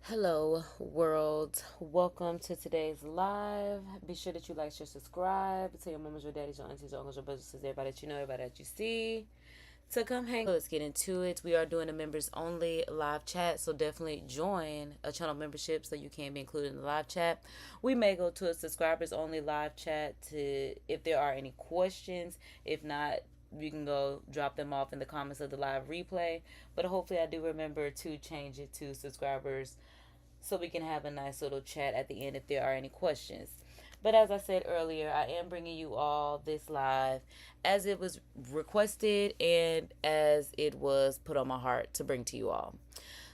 Hello, world. Welcome to today's live. Be sure that you like, share, subscribe. Tell your mamas, your daddies, your aunties, your uncles, your brothers, sisters, everybody that you know, everybody that you see, to come hang. Let's get into it. We are doing a members only live chat, so definitely join a channel membership so you can be included in the live chat. We may go to a subscribers only live chat to if there are any questions. If not, you can go drop them off in the comments of the live replay. But hopefully, I do remember to change it to subscribers so we can have a nice little chat at the end if there are any questions. But as I said earlier, I am bringing you all this live as it was requested and as it was put on my heart to bring to you all.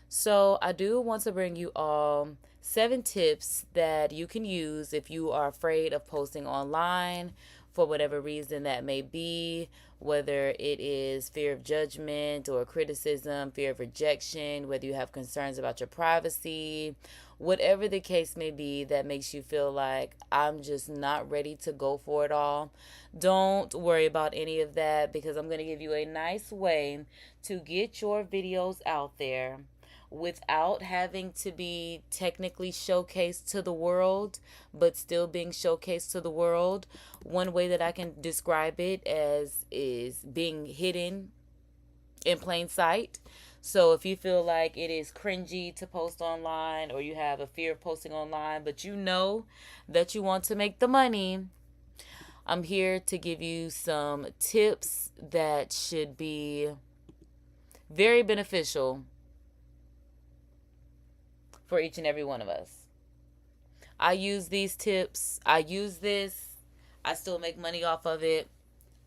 So I do want to bring you all 7 tips that you can use if you are afraid of posting online for whatever reason that may be, whether it is fear of judgment or criticism, fear of rejection, whether you have concerns about your privacy, whatever the case may be that makes you feel like I'm just not ready to go for it all. Don't worry about any of that because I'm going to give you a nice way to get your videos out there without having to be technically showcased to the world, but still being showcased to the world. One way that I can describe it as is being hidden in plain sight. So if you feel like it is cringy to post online or you have a fear of posting online, but you know that you want to make the money, I'm here to give you some tips that should be very beneficial for each and every one of us. I use these tips. I use this. I still make money off of it.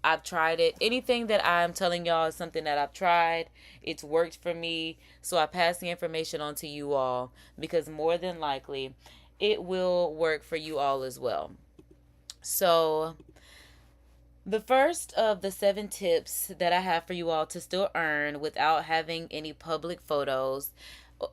I've tried it. Anything that I'm telling y'all is something that I've tried. It's worked for me. So I pass the information on to you all because more than likely it will work for you all as well. So the first of the 7 tips that I have for you all to still earn without having any public photos,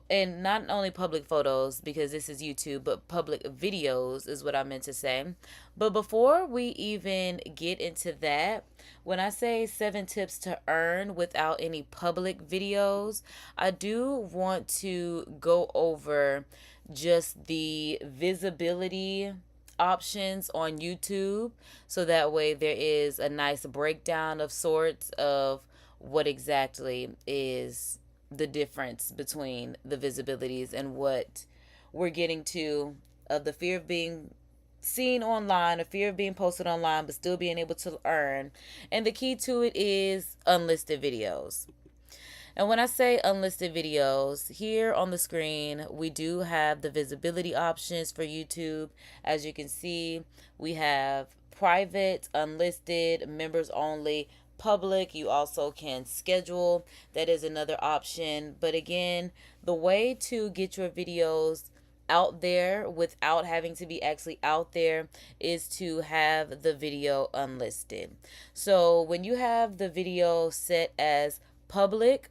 and not only public photos, because this is YouTube, but public videos is what I meant to say. But before we even get into that, when I say 7 tips to earn without any public videos, I do want to go over just the visibility options on YouTube, so that way there is a nice breakdown of sorts of what exactly is the difference between the visibilities and what we're getting to, of the fear of being seen online, a fear of being posted online, but still being able to earn. And the key to it is unlisted videos. And when I say unlisted videos, here on the screen, we do have the visibility options for YouTube. As you can see, we have private, unlisted, members only, public. You also can schedule. That is another option. But again, the way to get your videos out there without having to be actually out there is to have the video unlisted. So when you have the video set as public,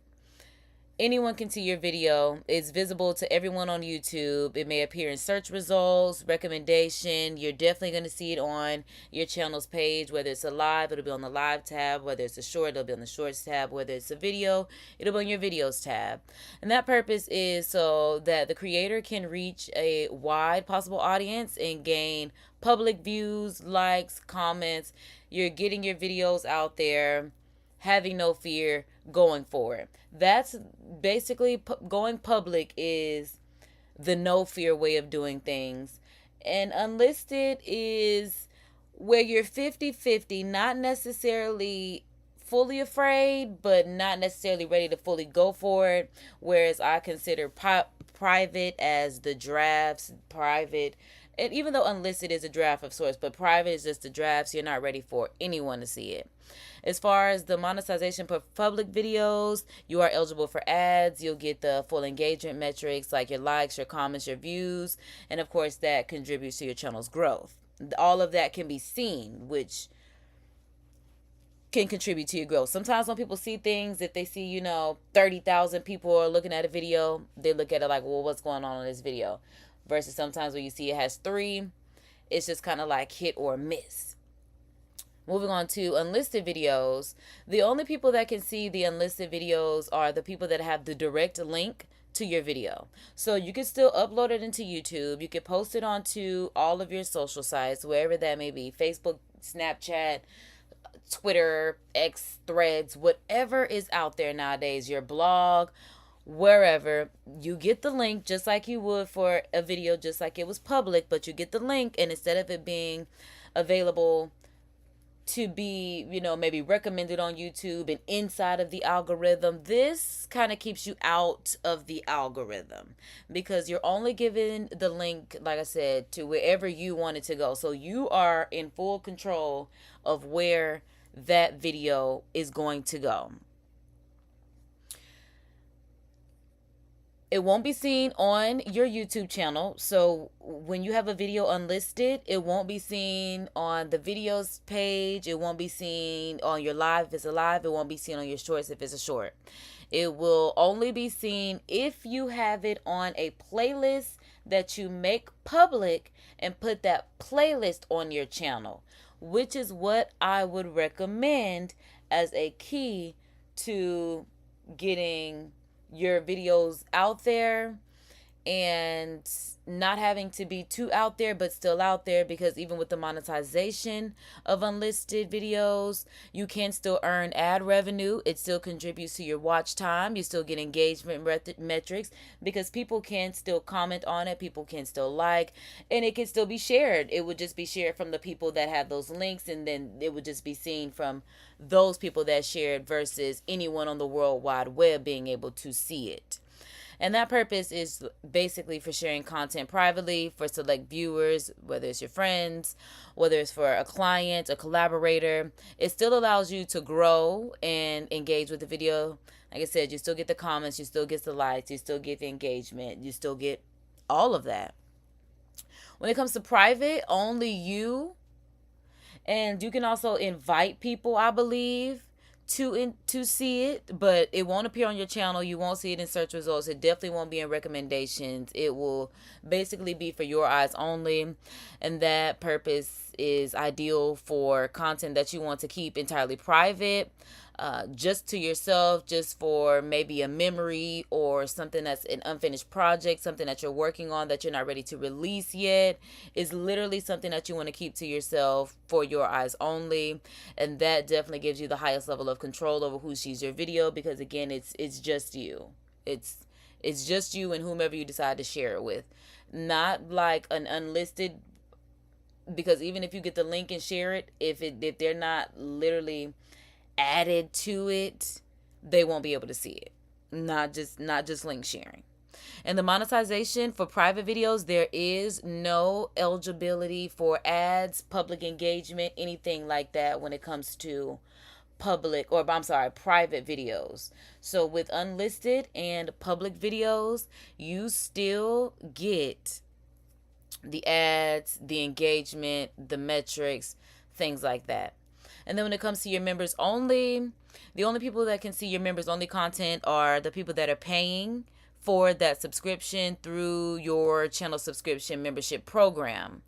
anyone can see your video. It's visible to everyone on YouTube. It may appear in search results, recommendation. You're definitely going to see it on your channel's page. Whether it's a live, it'll be on the live tab. Whether it's a short, it'll be on the shorts tab. Whether it's a video, it'll be on your videos tab. And that purpose is so that the creator can reach a wide possible audience and gain public views, likes, comments. You're getting your videos out there, having no fear, going for it. That's basically going public is the no fear way of doing things. And unlisted is where you're 50-50, not necessarily fully afraid, but not necessarily ready to fully go for it. Whereas I consider private as the drafts, private. And even though unlisted is a draft of sorts, but private is just the draft, so you're not ready for anyone to see it. As far as the monetization for public videos, you are eligible for ads. You'll get the full engagement metrics like your likes, your comments, your views, and of course that contributes to your channel's growth. All of that can be seen, which can contribute to your growth. Sometimes when people see things, if they see, 30,000 people are looking at a video, they look at it like, well, what's going on in this video? Versus sometimes when you see it has 3, it's just kind of like hit or miss. Moving on to unlisted videos, the only people that can see the unlisted videos are the people that have the direct link to your video. So you can still upload it into YouTube. You can post it onto all of your social sites, wherever that may be, Facebook, Snapchat, Twitter, X, Threads, whatever is out there nowadays, your blog, wherever. You get the link just like you would for a video, just like it was public, but you get the link, and instead of it being available to be, maybe recommended on YouTube and inside of the algorithm, this kind of keeps you out of the algorithm because you're only given the link, like I said, to wherever you want it to go. So you are in full control of where that video is going to go. It won't be seen on your YouTube channel. So when you have a video unlisted, it won't be seen on the videos page. It won't be seen on your live if it's a live. It won't be seen on your shorts if it's a short. It will only be seen if you have it on a playlist that you make public and put that playlist on your channel, which is what I would recommend as a key to getting your videos out there and not having to be too out there but still out there, because even with the monetization of unlisted videos, you can still earn ad revenue. It still contributes to your watch time. You still get engagement metrics because people can still comment on it, people can still like, and it can still be shared. It would just be shared from the people that have those links, and then it would just be seen from those people that shared versus anyone on the World Wide Web being able to see it. And that purpose is basically for sharing content privately for select viewers, whether it's your friends, whether it's for a client, a collaborator. It still allows you to grow and engage with the video. Like I said, you still get the comments, you still get the likes, you still get the engagement, you still get all of that. When it comes to private, only you, and you can also invite people, I believe, to see it, but it won't appear on your channel. You won't see it in search results. It definitely won't be in recommendations. It will basically be for your eyes only, and that purpose is ideal for content that you want to keep entirely private, just to yourself, just for maybe a memory or something that's an unfinished project, something that you're working on that you're not ready to release yet. Is literally something that you want to keep to yourself for your eyes only, and that definitely gives you the highest level of control over who sees your video, because again, it's just you. It's just you and whomever you decide to share it with. Not like an unlisted, because even if you get the link and share it, if they're not literally added to it, they won't be able to see it. Not just link sharing. And the monetization for private videos, there is no eligibility for ads, public engagement, anything like that when it comes to private videos. So with unlisted and public videos, you still get the ads, the engagement, the metrics, things like that. And then when it comes to your members only, the only people that can see your members only content are the people that are paying for that subscription through your channel subscription membership program.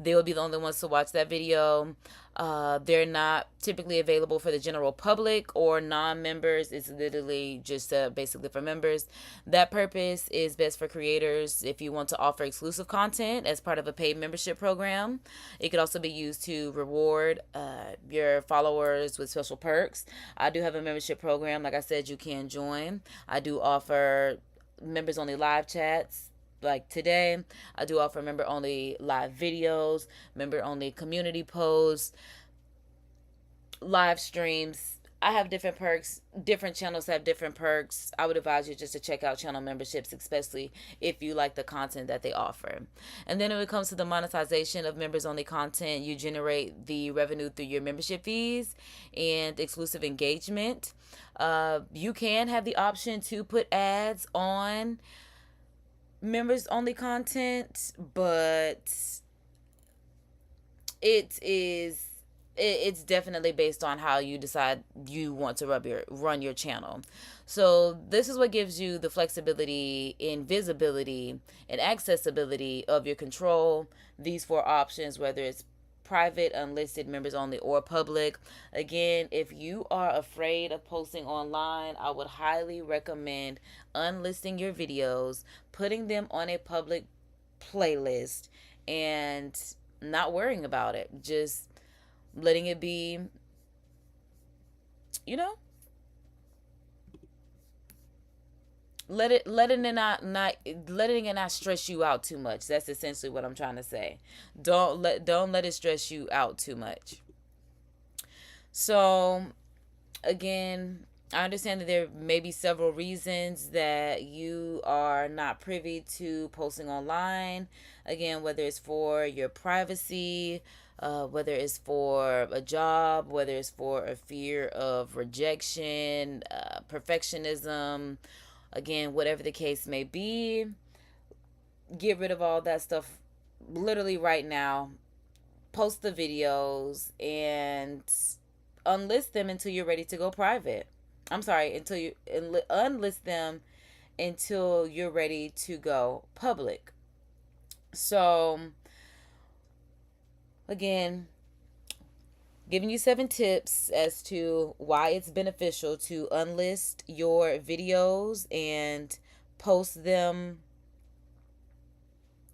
They will be the only ones to watch that video. They're not typically available for the general public or non-members. It's literally just basically for members. That purpose is best for creators if you want to offer exclusive content as part of a paid membership program. It could also be used to reward your followers with special perks. I do have a membership program. Like I said, you can join. I do offer members only live chats. Like today, I do offer member only live videos, member only community posts, live streams. I have different perks. Different channels have different perks. I would advise you just to check out channel memberships, especially if you like the content that they offer. And then when it comes to the monetization of members only content, you generate the revenue through your membership fees and exclusive engagement. You can have the option to put ads on members only content, but it's definitely based on how you decide you want to run your channel. So this is what gives you the flexibility in visibility and accessibility of your control. These 4 options, whether it's private, unlisted, members only, or public. Again, if you are afraid of posting online, I would highly recommend unlisting your videos, putting them on a public playlist, and not worrying about it. Just letting it be, letting it not stress you out too much. That's essentially what I'm trying to say. Don't let it stress you out too much. So again, I understand that there may be several reasons that you are not privy to posting online. Again, whether it's for your privacy, whether it's for a job, whether it's for a fear of rejection, perfectionism. Again, whatever the case may be, get rid of all that stuff literally right now. Post the videos and unlist them until you're ready to go private. Until you unlist them until you're ready to go public. So again, giving you 7 tips as to why it's beneficial to unlist your videos and post them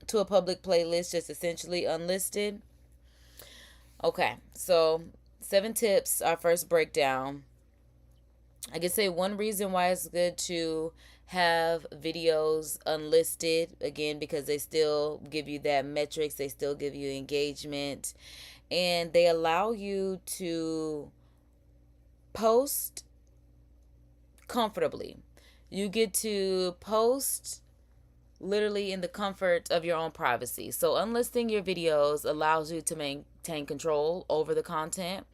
to a public playlist, just essentially unlisted. Okay, so 7 tips. Our first breakdown. I can say one reason why it's good to have videos unlisted, again, because they still give you that metrics, they still give you engagement, and they allow you to post comfortably. You get to post literally in the comfort of your own privacy. So unlisting your videos allows you to maintain control over the content.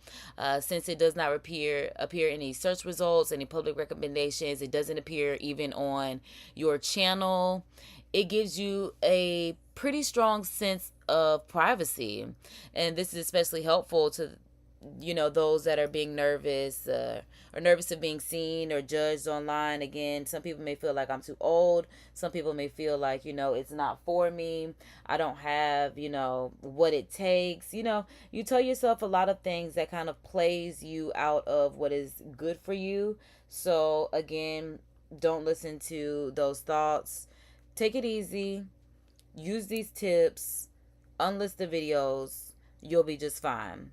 Since it does not appear in any search results, any public recommendations, it doesn't appear even on your channel. It gives you a pretty strong sense of privacy, and this is especially helpful to those that are being nervous, or nervous of being seen or judged online. Again, some people may feel like I'm too old. Some people may feel like, it's not for me. I don't have, what it takes. You tell yourself a lot of things that kind of plays you out of what is good for you. So again, don't listen to those thoughts. Take it easy. Use these tips. Unlist the videos. You'll be just fine.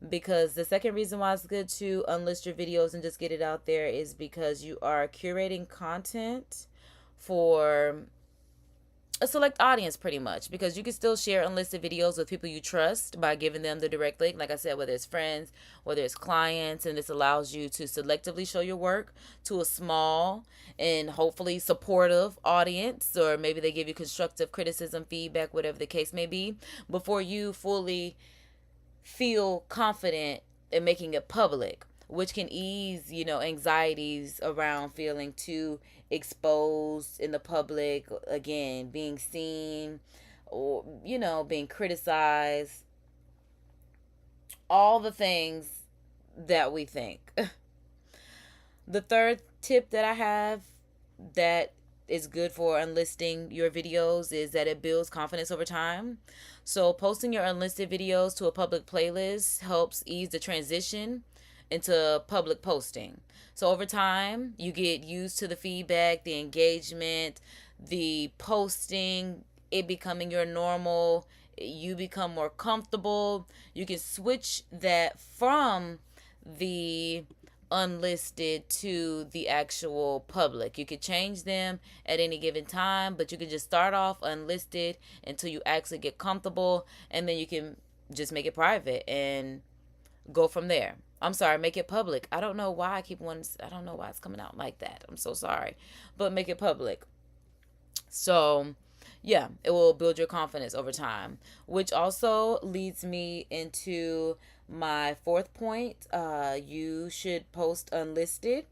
Because the second reason why it's good to unlist your videos and just get it out there is because you are curating content for a select audience, pretty much, because you can still share unlisted videos with people you trust by giving them the direct link, like I said, whether it's friends, whether it's clients. And this allows you to selectively show your work to a small and hopefully supportive audience, or maybe they give you constructive criticism, feedback, whatever the case may be, before you fully feel confident in making it public, which can ease, anxieties around feeling too exposed in the public, again, being seen, or, being criticized, all the things that we think. The third tip that I have that is good for unlisting your videos is that it builds confidence over time. So posting your unlisted videos to a public playlist helps ease the transition into public posting. So over time, you get used to the feedback, the engagement, the posting, it becoming your normal. You become more comfortable. You can switch that from the unlisted to the actual public. You could change them at any given time, but you can just start off unlisted until you actually get comfortable, and then you can just make it private and go from there. I'm sorry, make it public. I don't know why I don't know why it's coming out like that. I'm so sorry. But make it public. So, yeah, it will build your confidence over time, which also leads me into my fourth point. You should post unlisted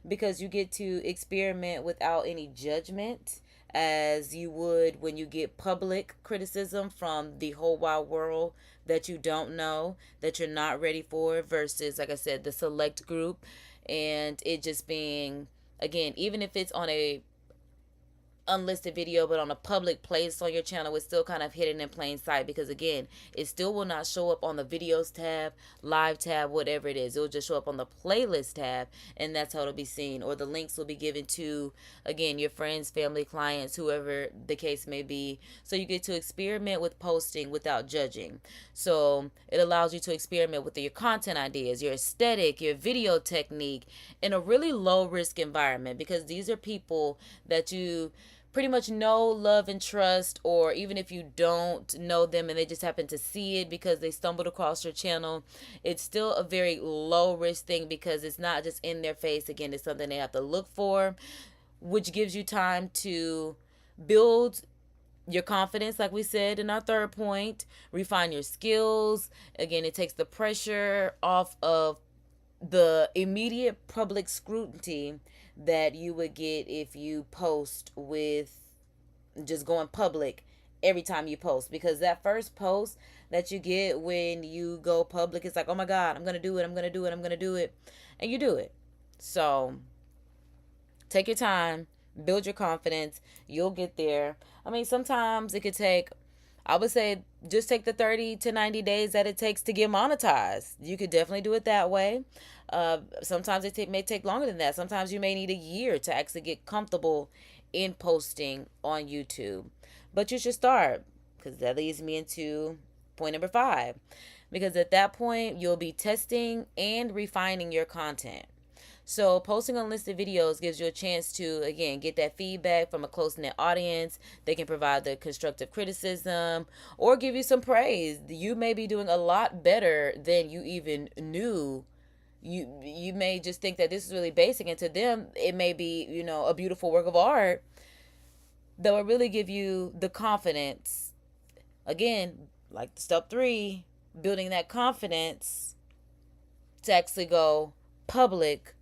because you get to experiment without any judgment, as you would when you get public criticism from the whole wide world that you don't know, that you're not ready for, versus, like I said, the select group. And it just being, again, even if it's on a unlisted video but on a public place on your channel, it's still kind of hidden in plain sight, because again, it still will not show up on the videos tab, live tab, whatever it is. It will just show up on the playlist tab, and that's how it'll be seen. Or the links will be given to, again, your friends, family, clients, whoever the case may be. So you get to experiment with posting without judging. So it allows you to experiment with your content ideas, your aesthetic, your video technique, in a really low risk environment, because these are people that you pretty much know, love, and trust. Or even if you don't know them and they just happen to see it because they stumbled across your channel, it's still a very low risk thing, because it's not just in their face. Again, it's something they have to look for, which gives you time to build your confidence, like we said in our third point, refine your skills. Again, it takes the pressure off of the immediate public scrutiny that you would get if you post with just going public every time you post. Because that first post that you get when you go public, it's like, oh my God, I'm going to do it. I'm going to do it. I'm going to do it. And you do it. So take your time, build your confidence. You'll get there. I mean, sometimes it could take, I would say, just take the 30 to 90 days that it takes to get monetized. You could definitely do it that way. Sometimes it may take longer than that. Sometimes you may need a year to actually get comfortable in posting on YouTube. But you should start, because that leads me into point number 5. Because at that point, you'll be testing and refining your content. So posting unlisted videos gives you a chance to, again, get that feedback from a close-knit audience. They can provide the constructive criticism or give you some praise. You may be doing a lot better than you even knew. You may just think that this is really basic, and to them, it may be, a beautiful work of art that will really give you the confidence. Again, like step 3, building that confidence to actually go public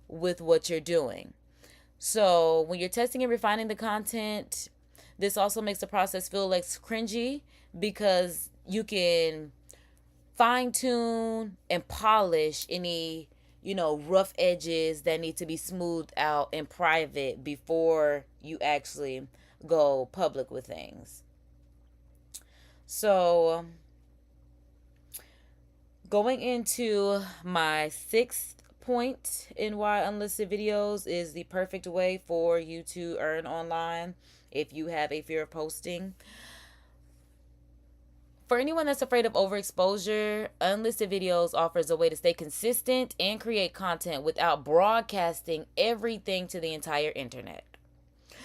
with what you're doing. So when you're testing and refining the content, this also makes the process feel less cringy, because you can fine tune and polish any, rough edges that need to be smoothed out in private before you actually go public with things. So, going into my sixth point in why unlisted videos is the perfect way for you to earn online if you have a fear of posting. For anyone that's afraid of overexposure, unlisted videos offers a way to stay consistent and create content without broadcasting everything to the entire internet.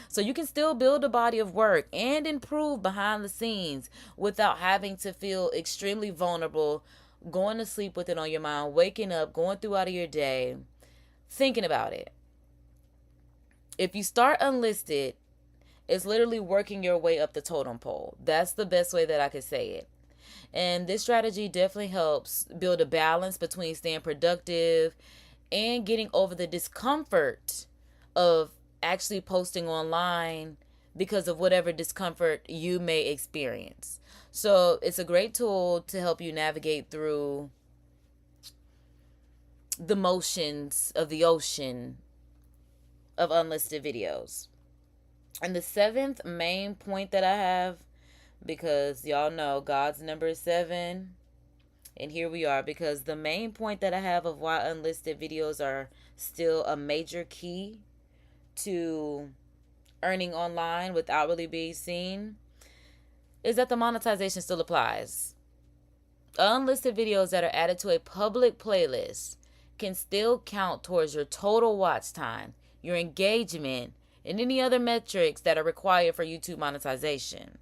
So you can still build a body of work and improve behind the scenes without having to feel extremely vulnerable, going to sleep with it on your mind, waking up, going throughout your day, thinking about it. If you start unlisted, it's literally working your way up the totem pole. That's the best way that I could say it. And this strategy definitely helps build a balance between staying productive and getting over the discomfort of actually posting online because of whatever discomfort you may experience. So it's a great tool to help you navigate through the motions of the ocean of unlisted videos. And the seventh main point that I have, because y'all know God's number is 7, and here we are, because the main point that I have of why unlisted videos are still a major key to earning online without really being seen is that the monetization still applies. Unlisted videos that are added to a public playlist can still count towards your total watch time, your engagement, and any other metrics that are required for YouTube monetization.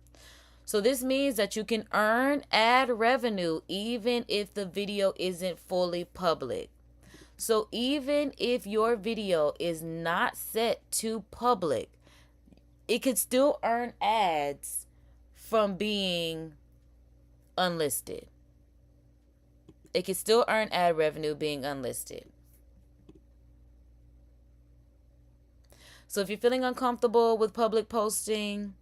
So this means that you can earn ad revenue even if the video isn't fully public. So even if your video is not set to public, it could still earn ads from being unlisted. It can still earn ad revenue being unlisted. So if you're feeling uncomfortable with public posting,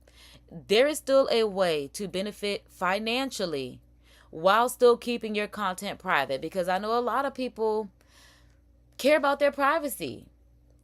there is still a way to benefit financially while still keeping your content private, because I know a lot of people care about their privacy.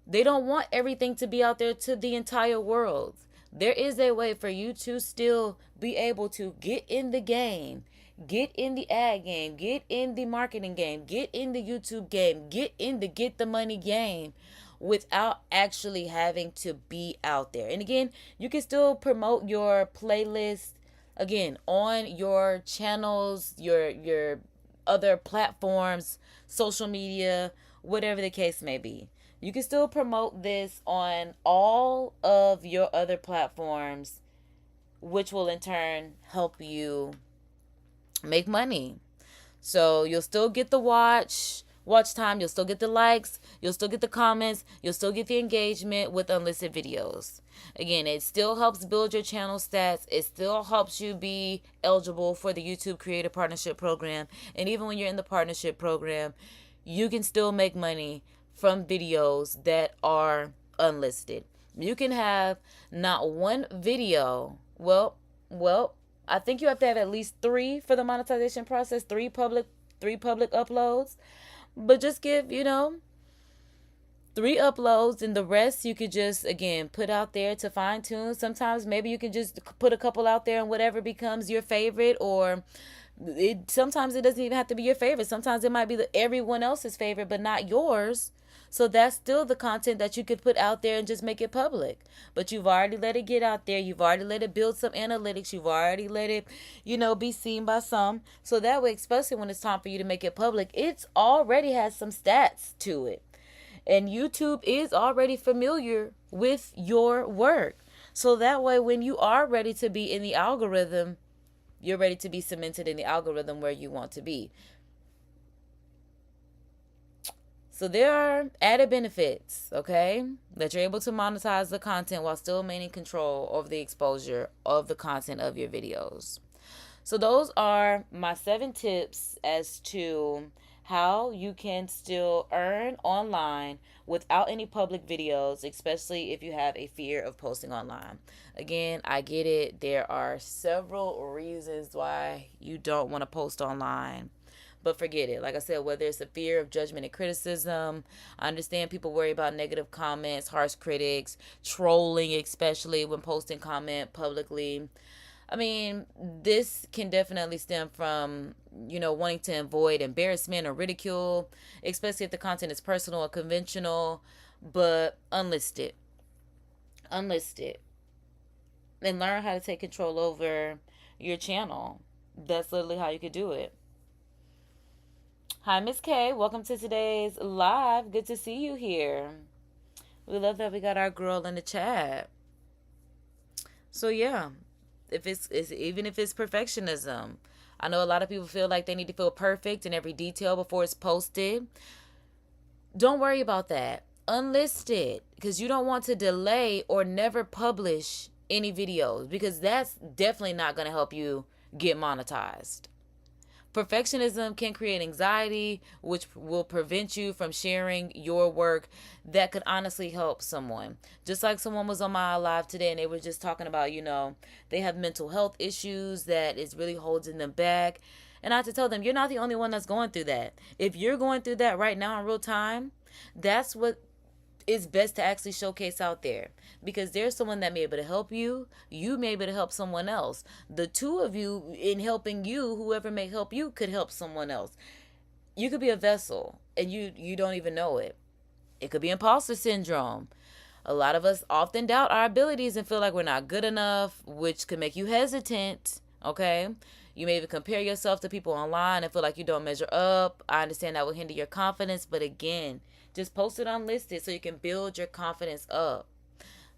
They don't want everything to be out there to the entire world. There is a way for you to still be able to get in the game, get in the ad game, get in the marketing game, get in the YouTube game, get in the get the money game without actually having to be out there. And again, you can still promote your playlist again on your channels, your other platforms, social media, whatever the case may be. You can still promote this on all of your other platforms, which will in turn help you make money. So you'll still get the watch time, you'll still get the likes, you'll still get the comments, you'll still get the engagement with unlisted videos. Again, it still helps build your channel stats. It still helps you be eligible for the YouTube Creator Partnership Program. And even when you're in the partnership program, you can still make money from videos that are unlisted. You can have not one video, well, I think you have to have at least 3 for the monetization process, 3 public uploads. But just give, 3 uploads, and the rest you could just, again, put out there to fine tune. Sometimes maybe you can just put a couple out there and whatever becomes your favorite, or sometimes it doesn't even have to be your favorite. Sometimes it might be everyone else's favorite, but not yours. So that's still the content that you could put out there and just make it public. But you've already let it get out there. You've already let it build some analytics. You've already let it, be seen by some. So that way, especially when it's time for you to make it public, it's already has some stats to it. And YouTube is already familiar with your work. So that way, when you are ready to be in the algorithm, you're ready to be cemented in the algorithm where you want to be. So there are added benefits, okay, that you're able to monetize the content while still maintaining control over the exposure of the content of your videos. So those are my 7 tips as to how you can still earn online without any public videos, especially if you have a fear of posting online. Again, I get it. There are several reasons why you don't want to post online. but forget it. Like I said, whether it's a fear of judgment and criticism, I understand people worry about negative comments, harsh critics, trolling, especially when posting comment publicly. I mean, this can definitely stem from, wanting to avoid embarrassment or ridicule, especially if the content is personal or conventional, but unlisted. Unlisted. And learn how to take control over your channel. That's literally how you could do it. Hi, Miss K. Welcome to today's live. Good to see you here. We love that we got our girl in the chat. So yeah, even if it's perfectionism, I know a lot of people feel like they need to feel perfect in every detail before it's posted. Don't worry about that. Unlist it, because you don't want to delay or never publish any videos, because that's definitely not going to help you get monetized. Perfectionism can create anxiety, which will prevent you from sharing your work that could honestly help someone. Just like someone was on my live today and they were just talking about, they have mental health issues that is really holding them back. And I have to tell them, you're not the only one that's going through that. If you're going through that right now in real time, that's what it's best to actually showcase out there, because there's someone that may be able to help you. You may be able to help someone else. The two of you in helping you, whoever may help you, could help someone else. You could be a vessel and you don't even know it. It could be imposter syndrome. A lot of us often doubt our abilities and feel like we're not good enough, which could make you hesitant. Okay. You may even compare yourself to people online and feel like you don't measure up. I understand that will hinder your confidence, but again, just post it unlisted so you can build your confidence up.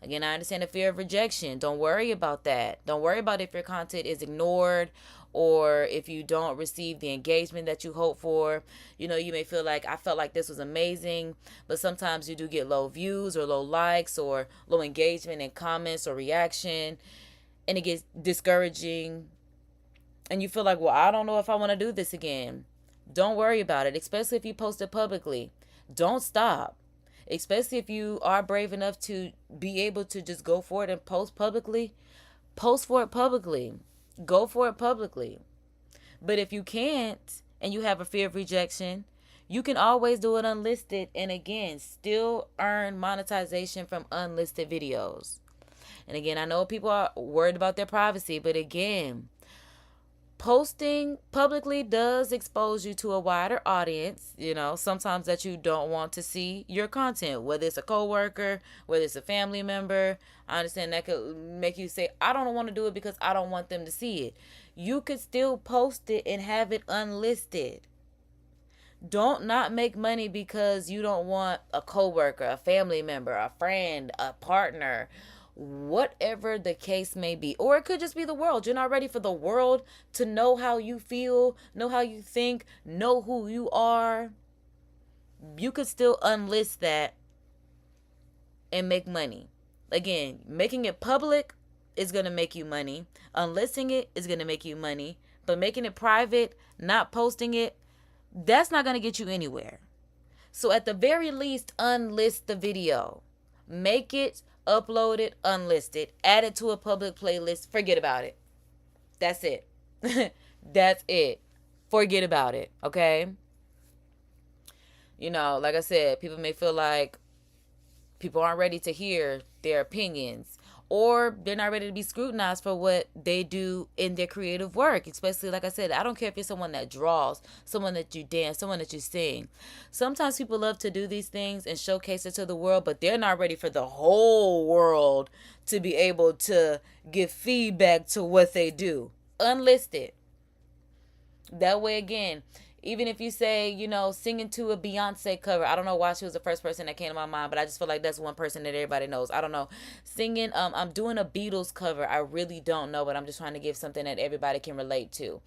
Again, I understand the fear of rejection. Don't worry about that. Don't worry about if your content is ignored or if you don't receive the engagement that you hope for. You may feel like, I felt like this was amazing, but sometimes you do get low views or low likes or low engagement in comments or reaction, and it gets discouraging. And you feel like, well, I don't know if I want to do this again. Don't worry about it, especially if you post it publicly. Don't stop. Especially if you are brave enough to be able to just go for it and post publicly. Post for it publicly. Go for it publicly. But if you can't and you have a fear of rejection, you can always do it unlisted and again, still earn monetization from unlisted videos. And again, I know people are worried about their privacy, but again, posting publicly does expose you to a wider audience, sometimes that you don't want to see your content, whether it's a coworker, whether it's a family member. I understand that could make you say, I don't want to do it because I don't want them to see it. You could still post it and have it unlisted. Don't not make money because you don't want a coworker, a family member, a friend, a partner, whatever the case may be. Or it could just be the world. You're not ready for the world to know how you feel, know how you think, know who you are. You could still unlist that and make money. Again, making it public is going to make you money. Unlisting it is going to make you money. But making it private, not posting it, that's not going to get you anywhere. So at the very least, unlist the video. Make it, upload it, unlist it, add it to a public playlist, forget about it. That's it. That's it. Forget about it, okay? Like I said, people may feel like people aren't ready to hear their opinions, or they're not ready to be scrutinized for what they do in their creative work. Especially, like I said, I don't care if you're someone that draws, someone that you dance, someone that you sing. Sometimes people love to do these things and showcase it to the world, but they're not ready for the whole world to be able to give feedback to what they do. Unlist it. That way, again, even if you say, singing to a Beyonce cover. I don't know why she was the first person that came to my mind, but I just feel like that's one person that everybody knows. I don't know. Singing, I'm doing a Beatles cover. I really don't know, but I'm just trying to give something that everybody can relate to.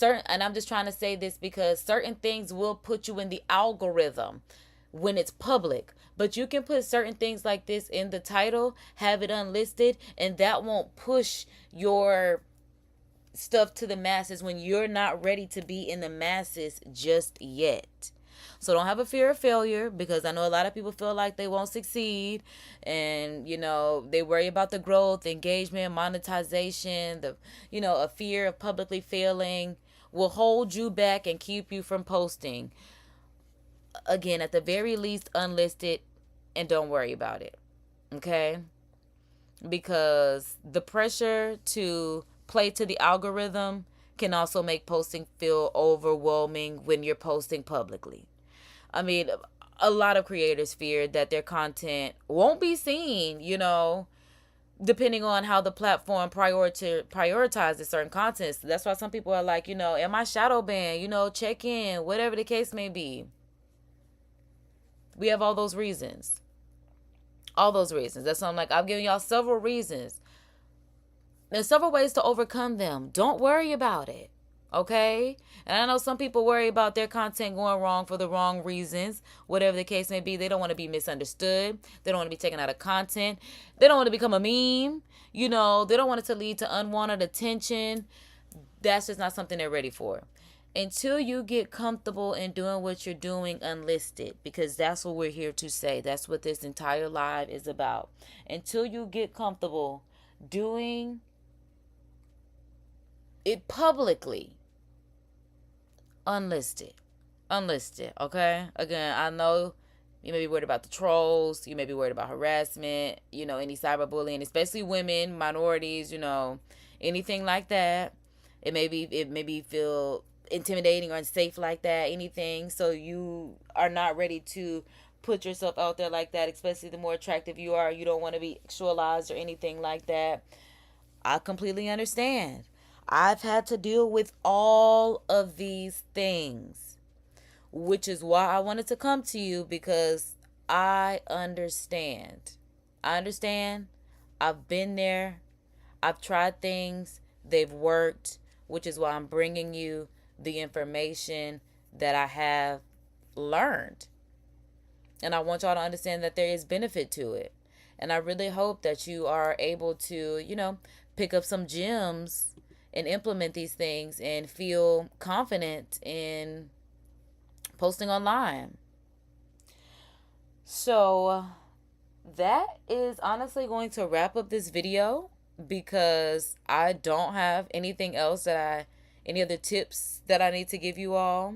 And I'm just trying to say this because certain things will put you in the algorithm when it's public. But you can put certain things like this in the title, have it unlisted, and that won't push your stuff to the masses when you're not ready to be in the masses just yet. So don't have a fear of failure, because I know a lot of people feel like they won't succeed, and they worry about the growth, engagement, monetization, a fear of publicly failing. will hold you back and keep you from posting. Again, at the very least, unlist it and don't worry about it. Okay? Because the pressure to play to the algorithm can also make posting feel overwhelming when you're posting publicly. I mean, a lot of creators fear that their content won't be seen, depending on how the platform prioritizes certain content. So that's why some people are like, am I shadow banned? Check in, whatever the case may be. We have all those reasons. All those reasons. That's why I'm like, I've given y'all several reasons. There's several ways to overcome them. Don't worry about it. Okay? And I know some people worry about their content going wrong for the wrong reasons. Whatever the case may be. They don't want to be misunderstood. They don't want to be taken out of content. They don't want to become a meme. They don't want it to lead to unwanted attention. That's just not something they're ready for. Until you get comfortable in doing what you're doing, unlist it, because that's what we're here to say. That's what this entire live is about. Until you get comfortable doing it publicly, unlist it, okay? Again, I know you may be worried about the trolls, you may be worried about harassment, any cyberbullying, especially women, minorities, anything like that. It may be feel intimidating or unsafe like that, anything. So you are not ready to put yourself out there like that, especially the more attractive you are. You don't want to be sexualized or anything like that. I completely understand. I've had to deal with all of these things, which is why I wanted to come to you, because I understand. I've been there. I've tried things. They've worked, which is why I'm bringing you the information that I have learned. And I want y'all to understand that there is benefit to it. And I really hope that you are able to, pick up some gems and implement these things and feel confident in posting online. So that is honestly going to wrap up this video, because I don't have anything else any other tips that I need to give you all.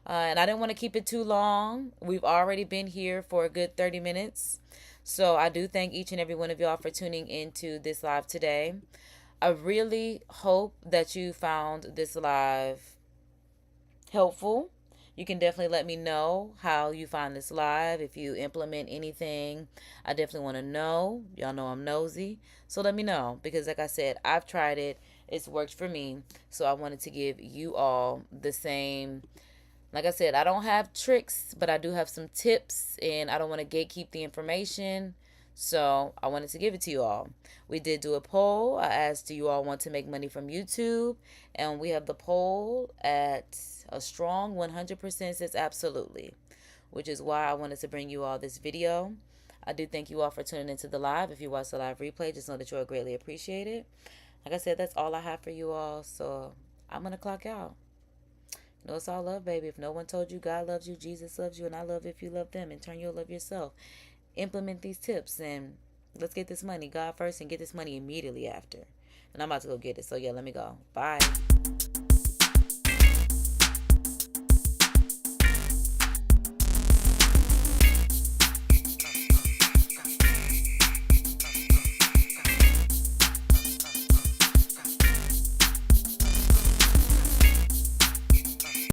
And I didn't want to keep it too long. We've already been here for a good 30 minutes. So I do thank each and every one of y'all for tuning into this live today. I really hope that you found this live helpful. You can definitely let me know how you find this live. If you implement anything, I definitely want to know. Y'all know I'm nosy. So let me know, because like I said, I've tried it. It's worked for me. So I wanted to give you all the same. Like I said, I don't have tricks, but I do have some tips, and I don't want to gatekeep the information. So I wanted to give it to you all. We did do a poll. I asked, do you all want to make money from YouTube? And we have the poll at a strong 100% says absolutely, which is why I wanted to bring you all this video. I do thank you all for tuning into the live. If you watch the live replay, just know that you are greatly appreciated. Like I said, that's all I have for you all. So I'm going to clock out. It's all love, baby. If no one told you God loves you, Jesus loves you, and I love if you love them. In turn, you'll love yourself. Implement these tips, and let's get this money. God first, and get this money immediately after. And I'm about to go get it. So, yeah, let me go. Bye.